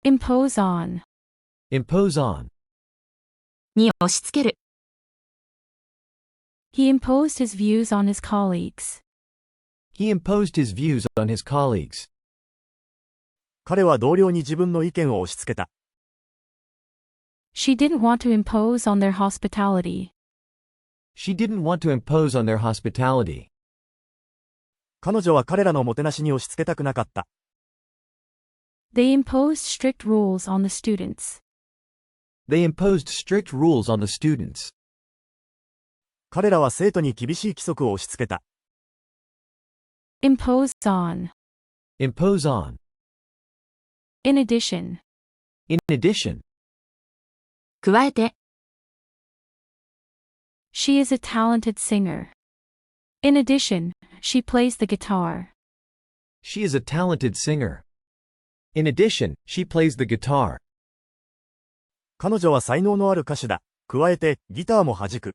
impose on, impose on. に押し付ける。he imposed his views on his colleagues. He imposed his views on his colleagues. 彼は同僚に自分の意見を押し付けた。She didn't want to impose on their hospitality. She didn't want to impose on their hospitality. 彼女は彼らのもてなしに押し付けたくなかった。They imposed strict rules on the students. They imposed strict rules on the students. 彼らは生徒に厳しい規則を押し付けた。Impose on. Impose on. In addition. In addition. 加えて。She is a talented singer. In addition, she plays the guitar. She is a talented singer. In addition, she plays the guitar. 彼女は才能のある歌手だ。加えて、ギターも弾く。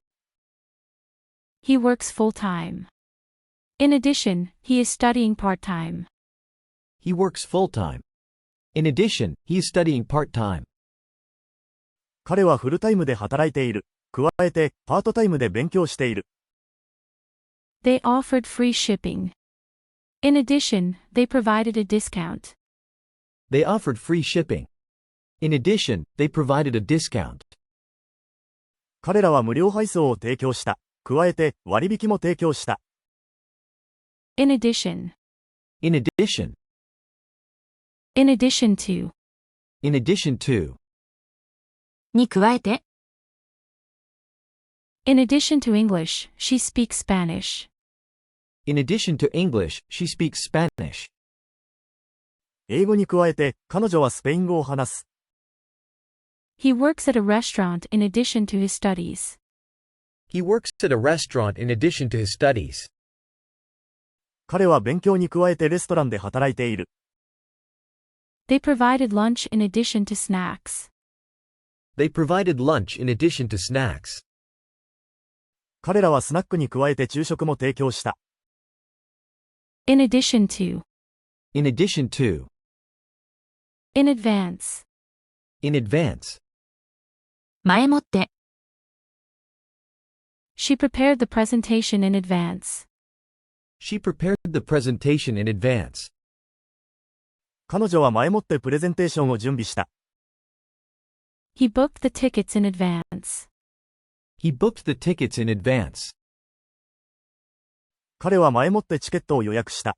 He works full-time. In addition, he is studying part-time. He works full-time. In addition, he is studying part-time. 彼はフルタイムで働いている。加えて、パートタイムで勉強している。They offered free shipping. In addition, they provided a discount. They offered free shipping. In addition, they provided a discount. 彼らは無料配送を提供した。加えて、割引も提供した。In addition. In addition. In addition to. In addition to. に加えて。In addition to English, she speaks Spanish. In addition to English, she speaks Spanish. 英語に加えて、彼女はスペイン語を話す。He works at a restaurant in addition to his studies. He works at a restaurant in addition to his studies. 彼は勉強に加えてレストランで働いている。They provided lunch in addition to snacks. They provided lunch in addition to snacks. 彼らはスナックに加えて昼食も提供した。In addition to. In addition to. In advance. In advance. 前もって。She prepared the presentation in advance. She prepared the presentation in advance. 彼女は前もってプレゼンテーションを準備した。He booked the tickets in advance. He booked the tickets in advance. 彼は前もってチケットを予約した。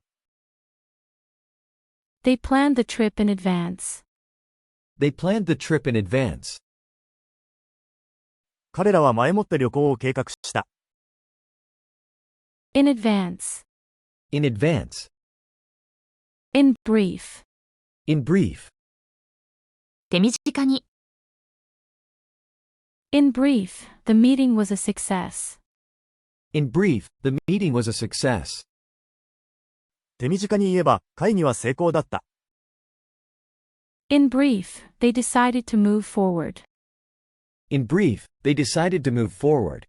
They planned the trip in advance. They planned the trip in advance. 彼らは前もって旅行を計画した。In advance. In advance. In brief. In brief. 手短に。In brief, the meeting was a success. In brief, the meeting was a success. 手短に言えば、会議は成功だった。In brief, they decided to move forward. In brief, they decided to move forward.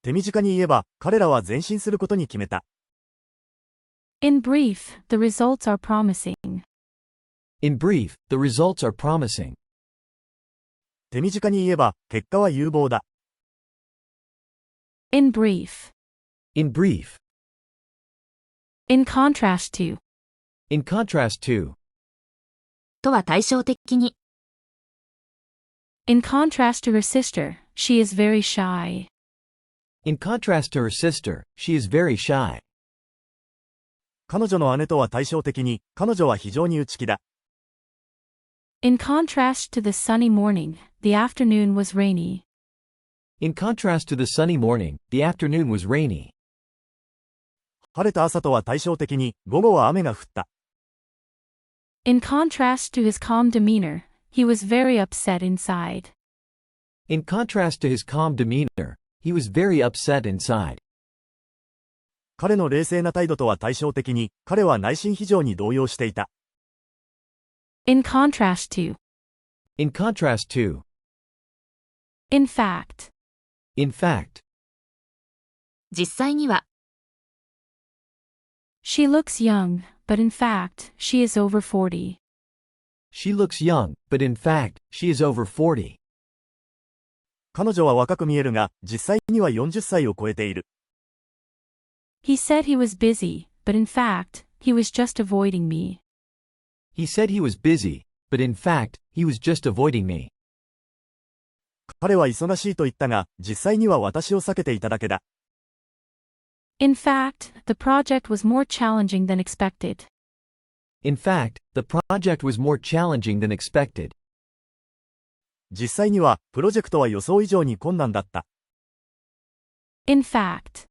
手短に言えば、彼らは前進することに決めた。In brief, the results are promising. In brief, the results are promising. 手短に言えば、結果は有望だ。In brief. In brief. In contrast to. In contrast to. とは対照的に。In contrast to her sister, she is very shy. In contrast to her sister, she is very shy. 彼女の姉とは対照的に、彼女は非常に内気だ。In contrast to the sunny morning, the afternoon was rainy. In contrast to the sunny morning, the afternoon was rainy. 晴れた朝とは対照的に、午後は雨が降った。In contrast to his calm demeanor, he was very upset inside. In contrast to his calm demeanor, he was very upset inside. 彼の冷静な態度とは対照的に、彼は内心非常に動揺していた。In contrast to. In contrast to. In fact. In fact. 実際には。She looks young, but in fact, she is over 40. She looks young, but in fact, she is over 40. 彼女は若く見えるが、実際には40歳を超えている。He said he was busy, but in fact, he was just avoiding me. He said he was busy, but in fact, he was just avoiding me. 彼は忙しいと言ったが、実際には私を避けていただけだ。In fact, the project was more challenging than expected. In fact, the project was more challenging than expected. 実際には、プロジェクトは予想以上に困難だった。In fact.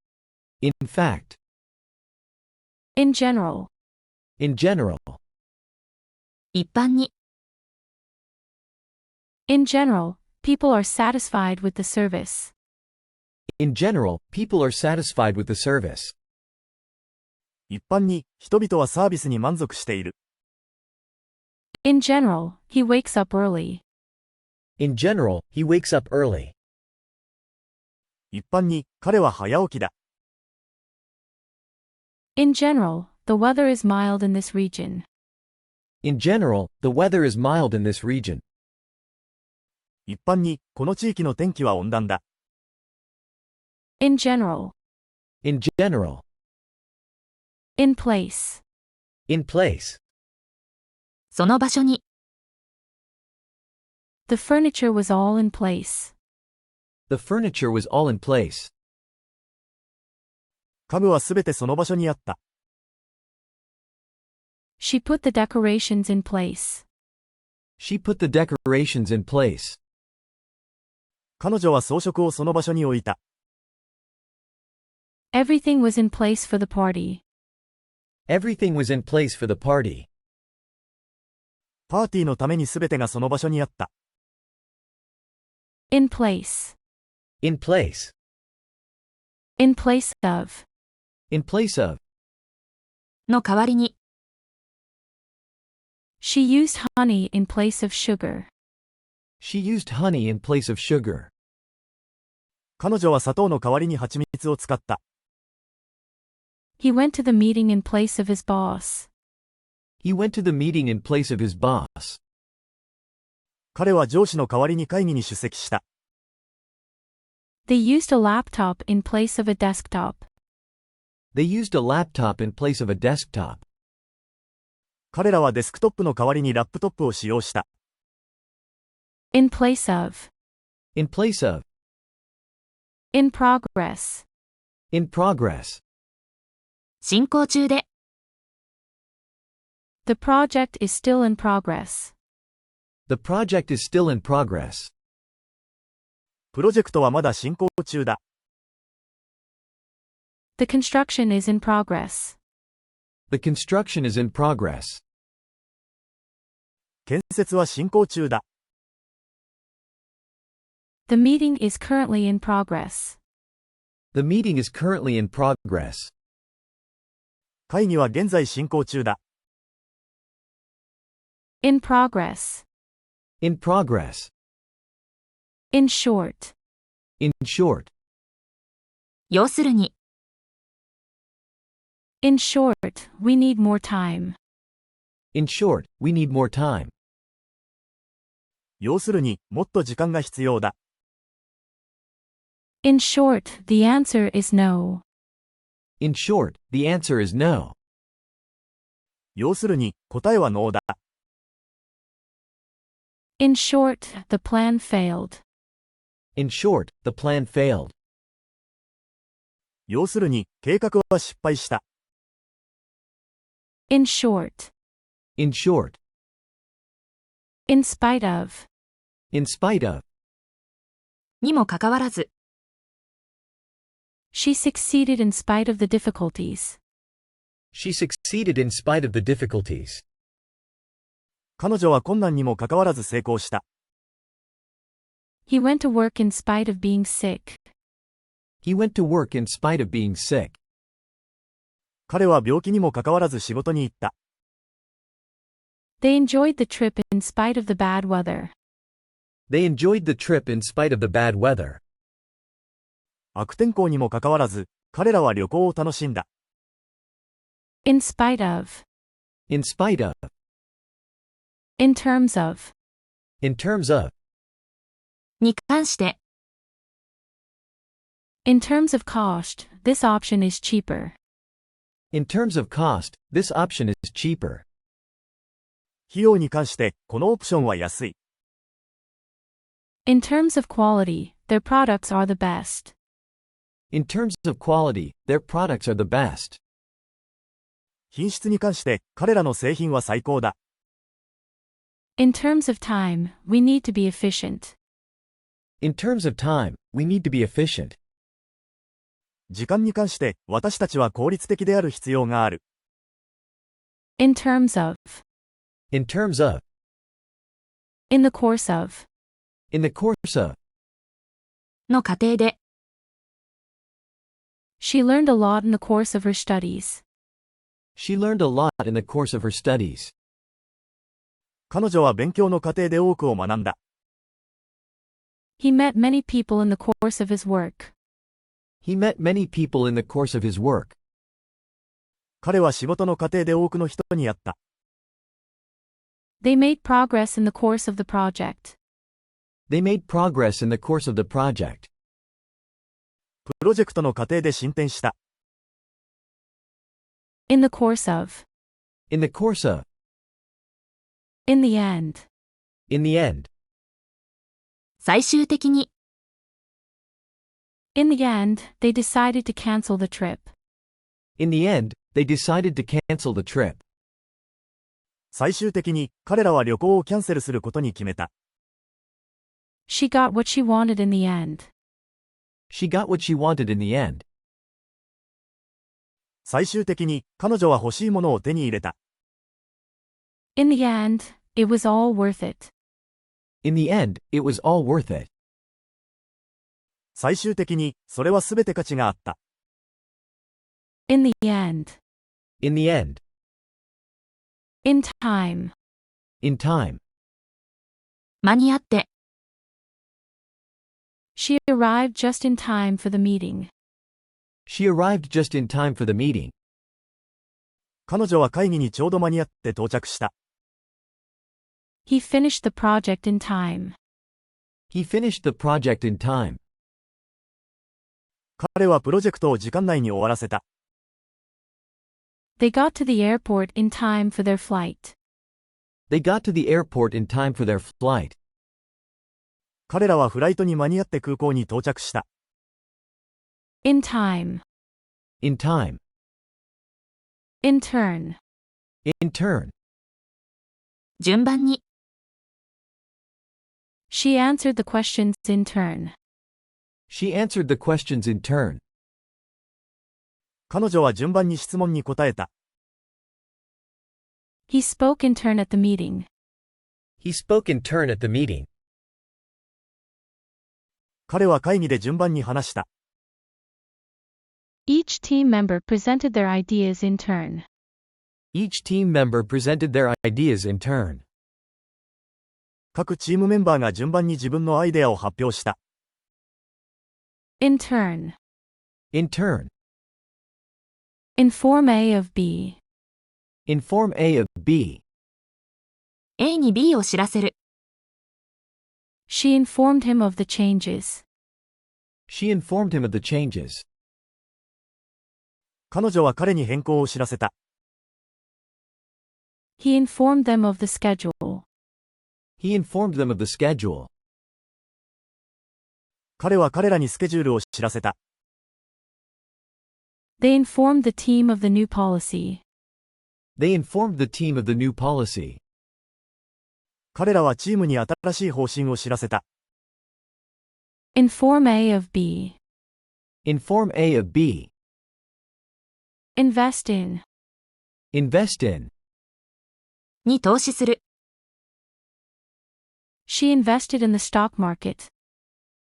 In fact. In general. In general. 一般に、In general, people are satisfied with the service. In general, people are satisfied with the service. 一般に、人々はサービスに満足している。In general, he wakes up early. In general, he wakes up early. 一般に、彼は早起きだ。In general, the weather is mild in this region. In general, the weather is mild in this region. 一般に、この地域の天気は温暖だ。In general. In general. In place. In place. その場所に、The furniture was all in place. The furniture was all in place. 家具はすべてその場所にあった。She put the decorations in place. She put the decorations in place. 彼女は装飾をその場所に置いた。Everything was in place for the party. Everything was in place for the party. パーティーのためにすべてがその場所にあった。In place. In place. In place of. In place of. の代わりに、She used honey in place of sugar. She used honey in place of sugar. 彼女は砂糖の代わりに蜂蜜を使った。He went to the meeting in place of his boss. He went to the meeting in place of his boss. 彼は上司の代わりに会議に出席した。They used a laptop in place of a desktop. They used a laptop in place of a desktop. 彼らはデスクトップの代わりにラップトップを使用した。In place of. In place of. In progress. In progress. 進行中で、The project is still in progress. The project is still in progress. プロジェクトはまだ進行中だ。The construction is in progress. The construction is in progress. 建設は進行中だ。The meeting is currently in progress. The meeting is currently in progress. 会議は現在進行中だ。In progress. In progress. In short. In short. 要するに、In short, we need more time. In short, we need more time. 要するに、もっと時間が必要だ。In short, the answer is no. In short, the answer is no. 要するに、答えはノーだ。In short, the plan failed. In short, the plan failed. 要するに、計画は失敗した。In short. In short. In spite of. In spite of. にもかかわらず、She succeeded in spite of the difficulties. She succeeded in spite of the difficulties. 彼女は困難にもかかわらず成功した。He went to work in spite of being sick. He went to work in spite of being sick. 彼は病気にもかかわらず仕事に行った。They enjoyed the trip in spite of the bad weather. They enjoyed the trip in spite of the bad weather. 悪天候にもかかわらず、彼らは旅行を楽しんだ。In spite of. In spite of. In terms of. In terms of. に関して、In terms of cost, this option is cheaper. In terms of cost, this option is cheaper. 費用に関して、このオプションは安い。In terms of quality, their products are the best. In terms of quality, their products are the best. 品質に関して、彼らの製品は最高だ。In terms of time, we need to be efficient. In terms of time, we need to be efficient. 時間に関して、私たちは効率的である必要がある。In terms of. In terms of. In the course of. In the course of. の過程で、She learned a lot in the course of her studies. She learned a lot in the course of her studies. 彼女は勉強の過程で多くを学んだ。He met many people in the course of his work. He met many people in the course of his work. 彼は仕事の過程で多くの人に会った。They made progress in the course of the project. They made progress in the course of the project. プロジェクトの過程で進展した。In the course of. In the course of. In the end. In the end. 最終的に、In the end, they decided to cancel the trip. In the end, they decided to cancel the trip. 最終的に、彼らは旅行をキャンセルすることに決めた。She got what she wanted in the end. She got what she wanted in the end. 最終的に、彼女は欲しいものを手に入れた。In the end, it was all worth it. In the end, it was all worth it. 最終的に、それはすべて価値があった。In the end. In the end. In time. In time. 間に合って、She arrived just in time for the meeting. She arrived just in time for the meeting. 彼女は会議にちょうど間に合って到着した。He finished the project in time. He finished the project in time. 彼はプロジェクトを時間内に終わらせた。They got to the airport in time for their flight. They got to the airport in time for their flight. 彼らはフライトに間に合って空港に到着した。In time. In time. In turn. In turn. 順番に、She answered the questions in turn. She answered the questions in turn. 彼女は順番に質問に答えた。He spoke in turn at the meeting. He spoke in turn at the meeting. 彼は会議で順番に話した。Each team member presented their ideas in turn. Each team member presented their ideas in turn. 各チームメンバーが順番に自分のアイデアを発表した。In turn. In turn. Inform A of B. Inform A of B. A に B を知らせる。She informed him of the changes. She informed him of the changes. 彼女は彼に変更を知らせた。He informed them of the schedule. He informed them of the schedule. 彼は彼らにスケジュールを知らせた。They informed the team of the new policy. They informed the team of the new policy. 彼らはチームに新しい方針を知らせた。Inform A of B. Inform A of B. Invest in. Invest in. に投資する。She invested in the stock market.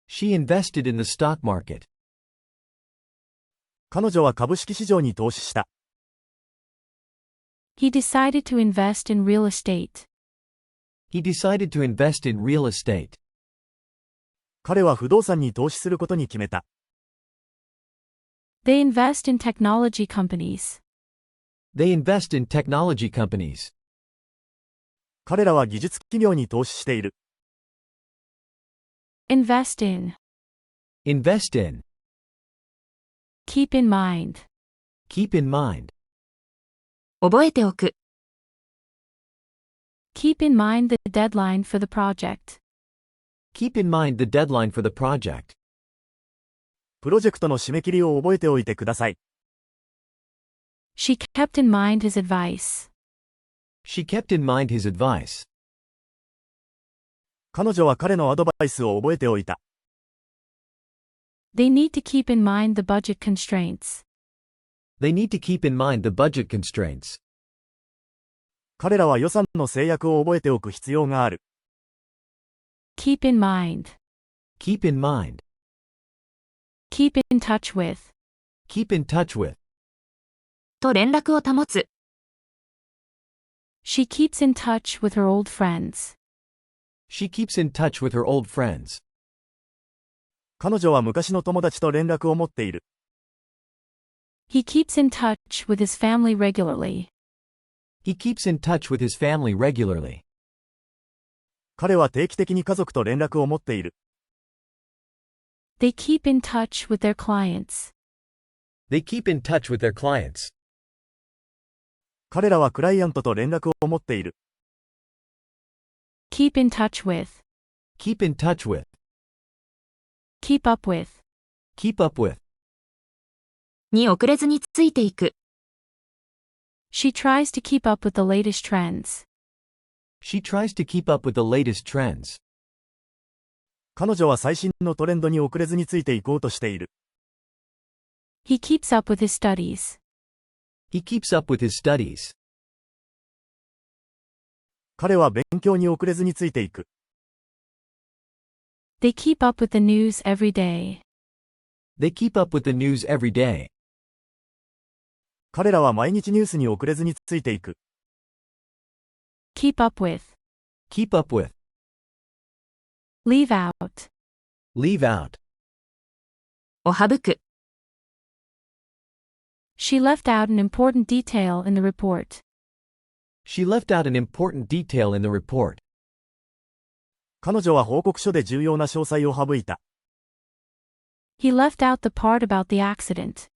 She invested in the stock market. 彼女は株式市場に投資した。He decided to invest in real estate. He decided to invest in real estate. 彼は不動産に投資することに決めた。They invest in technology companies. They invest in technology companies. 彼らは技術企業に投資している。Invest in. Invest in. Keep in mind. Keep in mind. 覚えておく。Keep in mind the deadline for the project. Keep in mind the deadline for the project. プロジェクトの締め切りを覚えておいてください。She kept in mind his advice. She kept in mind his advice. 彼女は彼のアドバイスを覚えておいた。They need to keep in mind the budget constraints. They need to keep in mind the budget constraints. 彼らは予算の制約を覚えておく必要がある。Keep in mind. Keep in mind. Keep in touch with. Keep in touch with. と連絡を保つ。She keeps in touch with her old friends. She keeps in touch with her old friends. 彼女は昔の友達と連絡を持っている。He keeps in touch with his family regularly. He keeps in touch with his family regularly. 彼は定期的に家族と連絡を持っている。They keep in touch with their clients. They keep in touch with their clients. 彼らはクライアントと連絡を持っている。Keep in touch with. Keep in touch with. Keep up with. Keep up with. に遅れずについていく。She tries to keep up with the latest trends. She tries to keep up with the latest trends. 彼女は最新のトレンドに遅れずについていこうとしている。He keeps up with his studies. He keeps up with his studies. 彼は勉強に遅れずについていく。They keep up with the news every day. They keep up with the news every day. 彼らは毎日ニュースに遅れずについていく。Keep up with. Keep up with. Leave out. Leave out. を省く。She left out an important detail in the report. She left out an important detail in the report. 彼女は報告書で重要な詳細を省いた。He left out the part about the accident.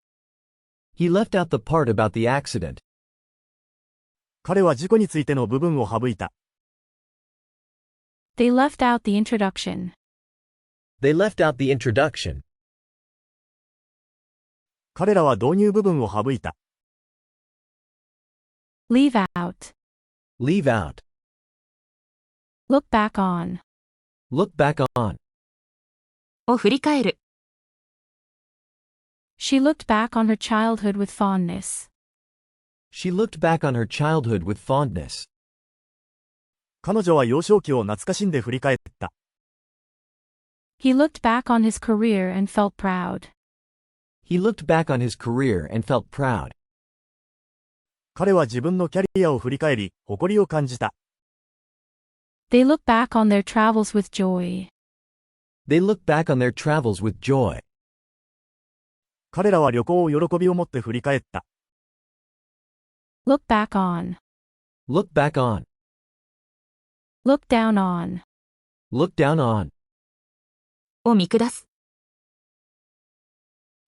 He left out the part about the accident. 彼は事故についての部分を省いた。They left out the introduction. They left out the introduction. 彼らは導入部分を省いた。Leave out. Leave out. Look back on. Look back on. を振り返る。She looked back on her childhood with fondness. She looked back on her childhood with fondness. 彼女は幼少期を懐かしんで振り返った。He looked back on his career and felt proud. He looked back on his career and felt proud. 彼は自分のキャリアを振り返り、誇りを感じた。They look back on their travels with joy. They looked back on their travels with joy. 彼らは旅行を喜びを持って振り返った。Look back on. Look back on. Look down on. Look down on. を見下す。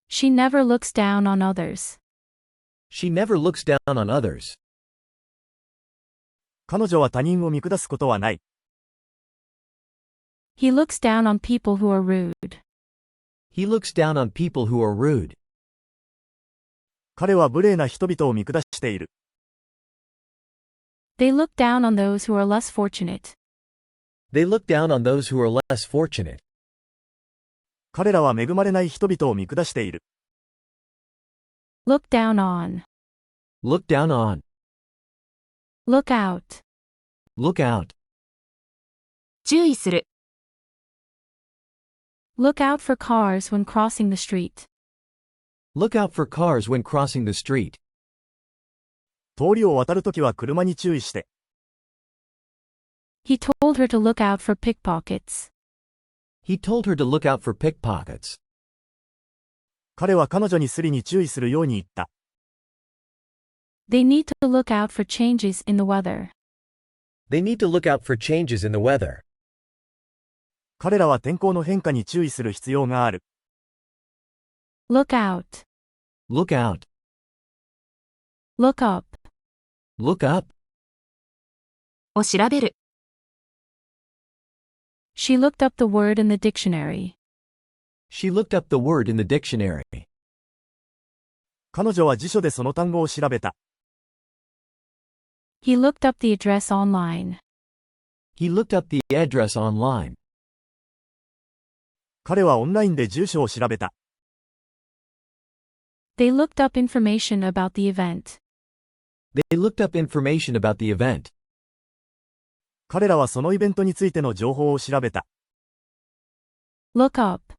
She never looks down on others. She never looks down on others. 彼女は他人を見下すことはない。He looks down on people who are rude. He looks down on people who are rude. 彼は無礼な人々を見下している。They look down on those who are less fortunate. They look down on those who are less fortunate. 彼らは恵まれない人々を見下している。Look down on. Look down on. Look out. Look out. 注意する。Look out for cars when crossing the street. Look out for cars when crossing the street. 通りを渡るときは車に注意して。He told her to look out for pickpockets. He told her to look out for pickpockets. 彼は彼女にスリに注意するように言った。They need to look out for changes in the weather. They need to look out for changes in the weather. 彼らは天候の変化に注意する必要がある。Look out. Look out. Look up. Look up. を調べる。She looked up the word in the dictionary. She looked up the word in the dictionary. 彼女は辞書でその単語を調べた。He looked up the address online. He looked up the address online. 彼はオンラインで住所を調べた。They looked up information about the event. They looked up information about the event. 彼らはそのイベントについての情報を調べた。Look up.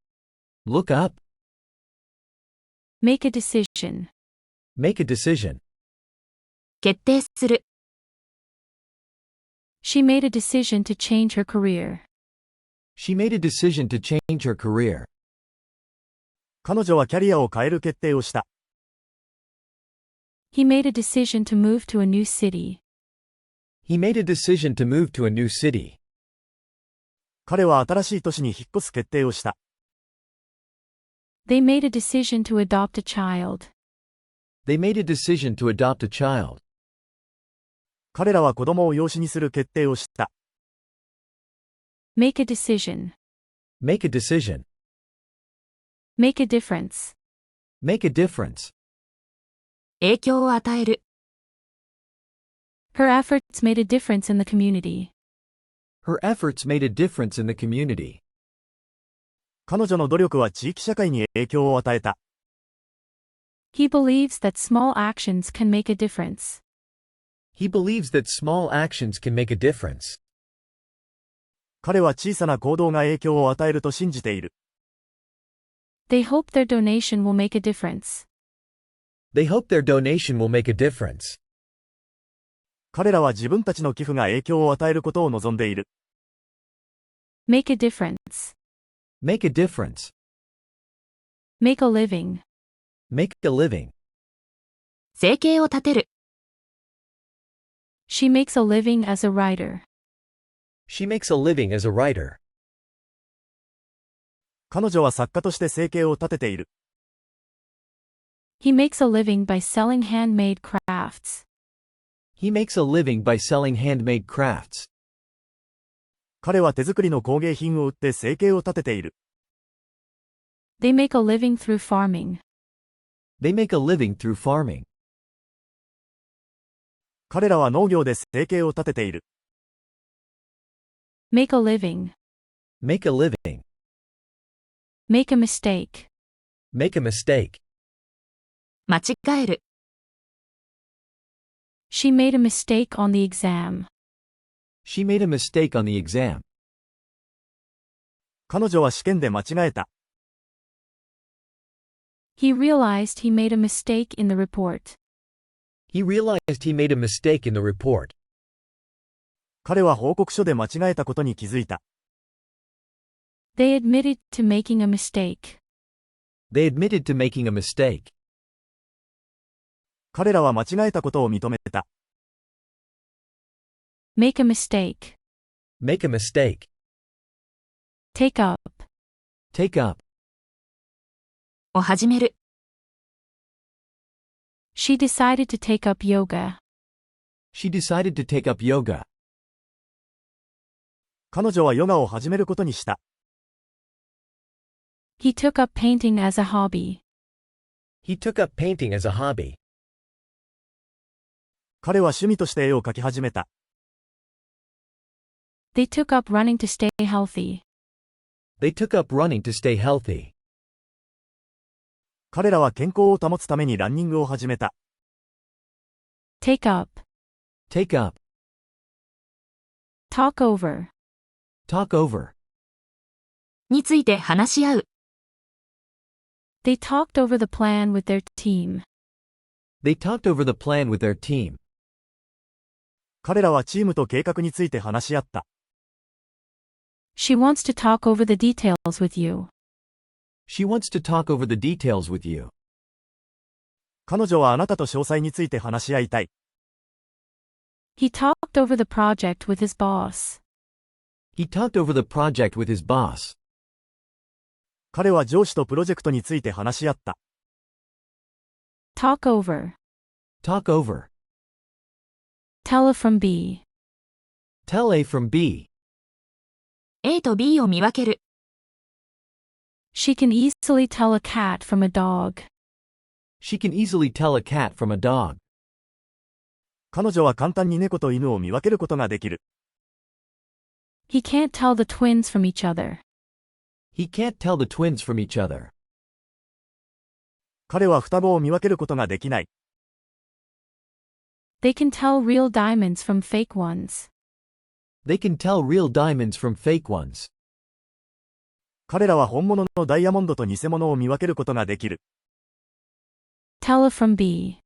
Look up. Make a decision. Make a decision. 決定する。She made a decision to change her career. She made a decision to change her career. 彼女はキャリアを変える決定をした。He made a decision to move to a new city. He made a decision to move to a new city. 彼は新しい都市に引っ越す決定をした。They made a decision to adopt a child. They made a decision to adopt a child. 彼らは子供を養子にする決定をした。Make a decision. Make a decision. Make a difference. Make a difference. 影響を与える。Her efforts made a difference in the community. Her efforts made a difference in the community. 彼女の努力は地域社会に影響を与えた。He believes that small actions can make a difference. He believes that small actions can make a difference. 彼は小さな行動が影響を与えると信じている。They hope their donation will make a difference. They hope their donation will make a difference. 彼らは自分たちの寄付が影響を与えることを望んでいる。Make a difference. Make a difference. Make a living. Make a living. 生計を立てる。She makes a living as a writer. She makes a living as a writer. 彼女は作家として生計を立てている。He makes a living by selling handmade crafts. He makes a living by selling handmade crafts. 彼は手作りの工芸品を売って生計を立てている。They make a living through farming. They make a living through farming. 彼らは農業で生計を立てている。Make a living. Make a living. Make a mistake. Make a mistake. 間違える。She made a mistake on the exam. She made a mistake on the exam. 彼女は試験で間違えた。He realized he made a mistake in the report. He realized he made a mistake in the report. 彼は報告書で間違えたことに気づいた。They admitted to making a mistake. They admitted to making a mistake. 彼らは間違えたことを認めた。Make a mistake. Make a mistake. Take up. Take up. を始める。She decided to take up yoga. She decided to take up yoga. 彼女はヨガを始めることにした。He took up painting as a hobby. He took up painting as a hobby. 彼は趣味として絵を描き始めた。They took up running to stay healthy. They took up running to stay healthy. 彼らは健康を保つためにランニングを始めた。Take up. Take up. Talk over. Talk over. について話し合う。They talked over the plan with their team. They talked over the plan with their team. 彼らはチームと計画について話し合った。She wants to talk over the details with you. She wants to talk over the details with you. 彼女はあなたと詳細について話し合いたい。He talked over the project with his boss. He talked over the project with his boss. 彼は上司とプロジェクトについて話し合った。Talk over. Talk over. Tell A from B. Tell A from B. A と B を見分ける。She can easily tell a cat from a dog. She can easily tell a cat from a dog. 彼女は簡単に猫と犬を見分けることができる。He can't tell the twins from each other. He can't tell the twins from each other. 彼は双子を見分けることができない。They can tell real diamonds from fake ones. They can tell real diamonds from fake ones. 彼らは本物のダイヤモンドと偽物を見分けることができる。Tell A from B.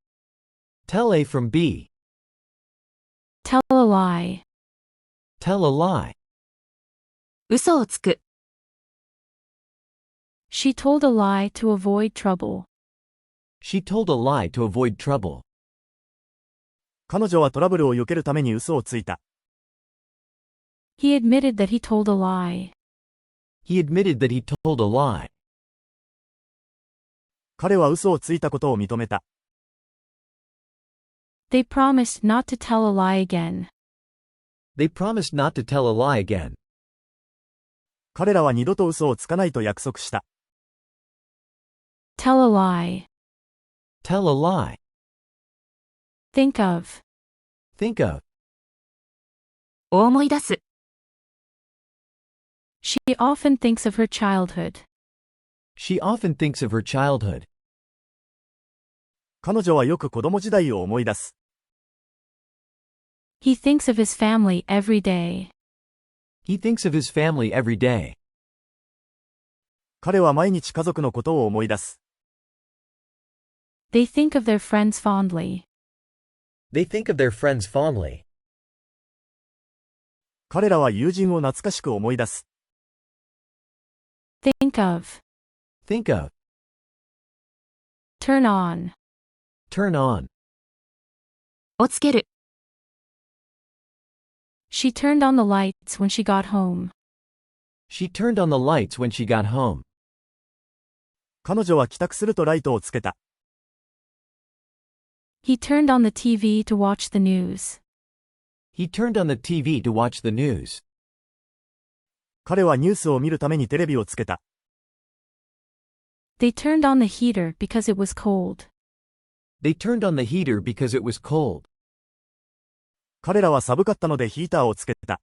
Tell A from B. Tell a lie. Tell a lie. 嘘をつく。She told a lie to avoid trouble. She told a lie to avoid trouble. 彼女はトラブルを避けるために嘘をついた。He admitted that he told a lie. He admitted that he told a lie. 彼は嘘をついたことを認めた。They promised not to tell a lie again. They promised not to tell a lie again. 彼らは二度と嘘をつかないと約束した。Tell a lie. Tell a lie. Think of. Think of. 思い出す。She often thinks of her childhood. She often thinks of her childhood. 彼女はよく子供時代を思い出す。He thinks of his family every day. He thinks of his family every day. 彼は毎日家族のことを思い出す。They think of their friends fondly. They think of their friends fondly. 彼らは友人を懐かしく思い出す。Think of. Think of. Turn on. Turn on. をつける。She turned on the lights when she got home. She turned on the lights when she got home. 彼女は帰宅するとライトをつけた。He turned on the TV to watch the news. He turned on the TV to watch the news. 彼はニュースを見るためにテレビをつけた。They turned on the heater because it was cold. They turned on the heater because it was cold. 彼らは寒かったのでヒーターをつけた。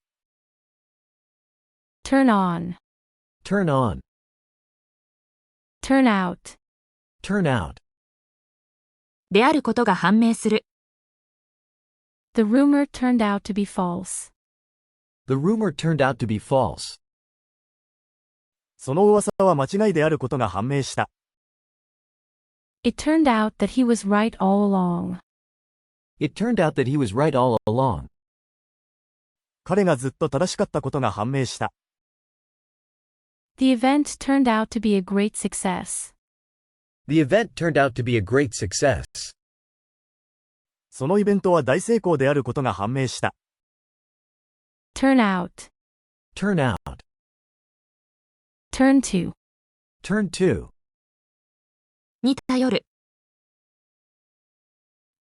Turn on. Turn on. Turn out. Turn out. であることが判明する。The rumor turned out to be false. The rumor turned out to be false. その噂は間違いであることが判明した。It turned out that he was right all along. It turned out that he was right all along. 彼がずっと正しかったことが判明した。The event turned out to be a great success. The event turned out to be a great success. そのイベントは大成功であることが判明した。Turn out. Turn out. Turn to. Turn to. に頼る。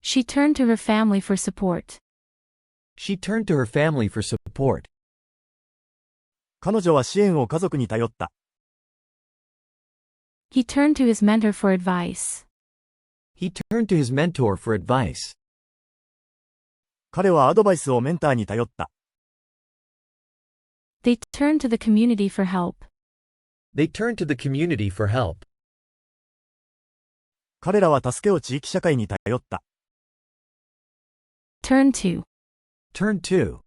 She turned to her family for support. She turned to her family for support. 彼女は支援を家族に頼った。He turned to his mentor for advice. He turned to his mentor for advice. 彼はアドバイスをメンターに頼った。They turned to the community for help. They turned to the community for help. 彼らは助けを地域社会に頼った。Turn to. Turn to.